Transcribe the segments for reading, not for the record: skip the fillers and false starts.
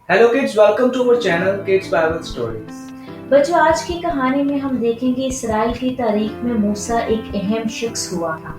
Hello kids, welcome to our channel kids Bible stories. बच्चों, आज की कहानी में हम देखेंगे इसराइल की तारीख में मूसा एक अहम शख्स हुआ था।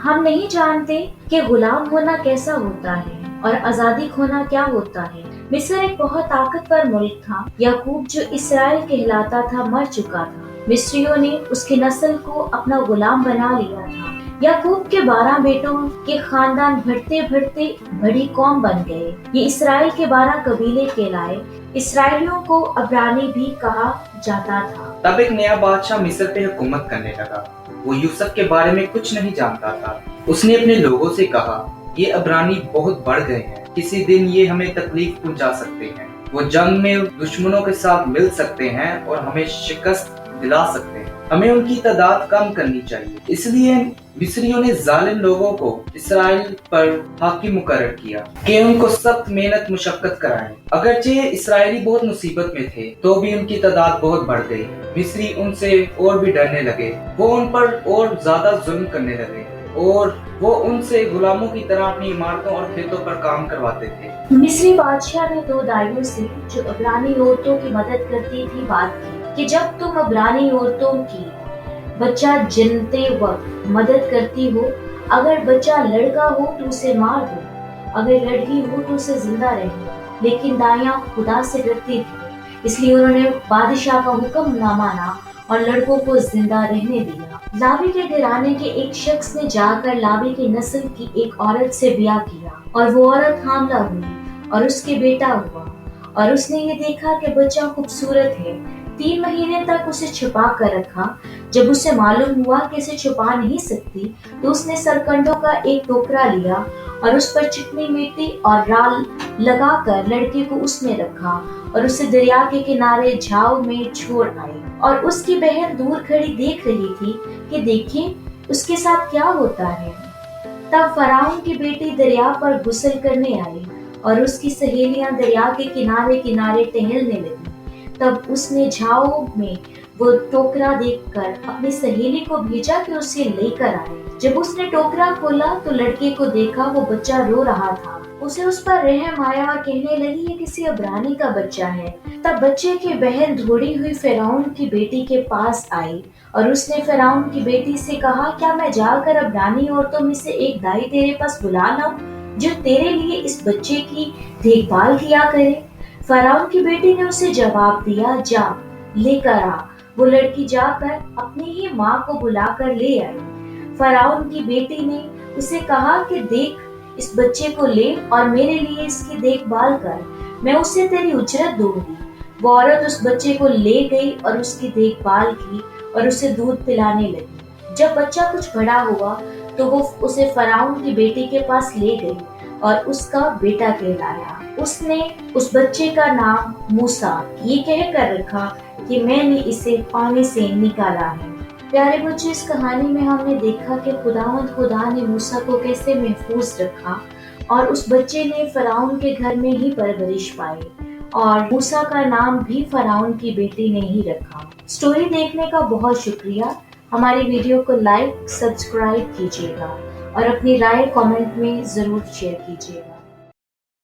हम नहीं जानते कि गुलाम होना कैसा होता है और आजादी खोना क्या होता है। मिस्र एक बहुत ताकतवर मुल्क था। याकूब जो इसराइल कहलाता था मर चुका था। मिस्रियों ने उसकी नस्ल को अपना गुलाम बना लिया था। याकूब के 12 बेटों के खानदान बढ़ते बढ़ते बड़ी कौम बन गए। ये इसराइल के 12 कबीले कहलाए। इसराइलियों को अब्रानी भी कहा जाता था। तब एक नया बादशाह मिस्र पे हुकूमत करने लगा। वो यूसुफ के बारे में कुछ नहीं जानता था। उसने अपने लोगों से कहा, ये अब्रानी बहुत बढ़ गए हैं, किसी दिन ये हमें तकलीफ पहुंचा सकते हैं। वो जंग में दुश्मनों के साथ मिल सकते हैं और हमें शिकस्त दिला सकते हैं। हमें उनकी तादाद कम करनी चाहिए। इसलिए मिस्रियों ने जालिम लोगों को इसराइल पर हाकिम मुकर्रर किया कि उनको सख्त मेहनत मुशक्कत कराएं। अगरचे इसराइली बहुत मुसीबत में थे तो भी उनकी तादाद बहुत बढ़ गई। मिस्री उनसे और भी डरने लगे। वो उन पर और ज्यादा जुल्म करने लगे और वो उनसे गुलामों की तरह अपनी इमारतों और खेतों पर काम करवाते थे। मिस्री बादशाह ने 2 दाइयों से जो अब्रानी औरतों की मदद करती थी बात की कि जब तुम अब्रानी औरतों की बच्चा जनते वक्त मदद करती हो, अगर बच्चा लड़का हो तो उसे मार दो, अगर लड़की हो तो उसे जिंदा रहे। लेकिन दाइयां खुदा से डरती थी, इसलिए उन्होंने बादशाह का हुक्म न माना और लड़कों को जिंदा रहने दिया। लावी के घराने के एक शख्स ने जाकर लावी की नस्ल की एक औरत से ब्याह किया और वो औरत हामला हुई और उसके बेटा हुआ। और उसने ये देखा कि बच्चा खूबसूरत है। 3 महीने तक उसे छुपा कर रखा। जब उसे मालूम हुआ कि इसे छुपा नहीं सकती तो उसने सरकंडों का एक टोकरा लिया और उस पर चिकनी मिट्टी और राल लगाकर लड़के को उसमें रखा और उसे दरिया के किनारे झाव में छोड़ आई। और उसकी बहन दूर खड़ी देख रही थी कि देखें उसके साथ क्या होता है। तब फराउन की बेटी दरिया पर गुस्ल करने आई और उसकी सहेलियां दरिया के किनारे किनारे टहलने लगी। तब उसने झाव में वो टोकरा देखकर अपनी सहेली को भेजा कि उसे लेकर आए। जब उसने टोकरा खोला तो लड़के को देखा, वो बच्चा रो रहा था। उसे उस पर रहम आया और कहने लगी, ये किसी अब्रानी का बच्चा है। तब बच्चे की बहन दौड़ी हुई फिरौन की बेटी के पास आई और उसने फिरौन की बेटी से कहा, क्या मैं जाकर अब्रानी औरतों में से एक दाई तेरे पास बुला लाऊं जो तेरे लिए इस बच्चे की देखभाल किया करे। फिरौन की बेटी ने उसे जवाब दिया, जा लेकर आ। वो लड़की जाकर अपनी ही माँ को बुलाकर ले आई। फिरौन की बेटी ने उसे कहा कि देख, इस बच्चे को ले और मेरे लिए इसकी देखभाल कर, मैं उसे तेरी उजरत दूंगी। वो औरत उस बच्चे को ले गई और उसकी देखभाल की और उसे दूध पिलाने लगी। जब बच्चा कुछ बड़ा हुआ तो वो उसे फिरौन की बेटी के पास ले गई और उसका बेटा कहलाया। उसने उस बच्चे का नाम मूसा ये कहकर रखा कि मैंने इसे पानी से निकाला है। प्यारे बच्चे, इस कहानी में हमने देखा कि खुदा ने मूसा को कैसे महफूज रखा और उस बच्चे ने फिरौन के घर में ही परवरिश पाई और मूसा का नाम भी फिरौन की बेटी ने ही रखा। स्टोरी देखने का बहुत शुक्रिया। हमारी वीडियो को लाइक, सब्सक्राइब कीजिएगा और अपनी राय कमेंट में जरूर शेयर कीजिएगा।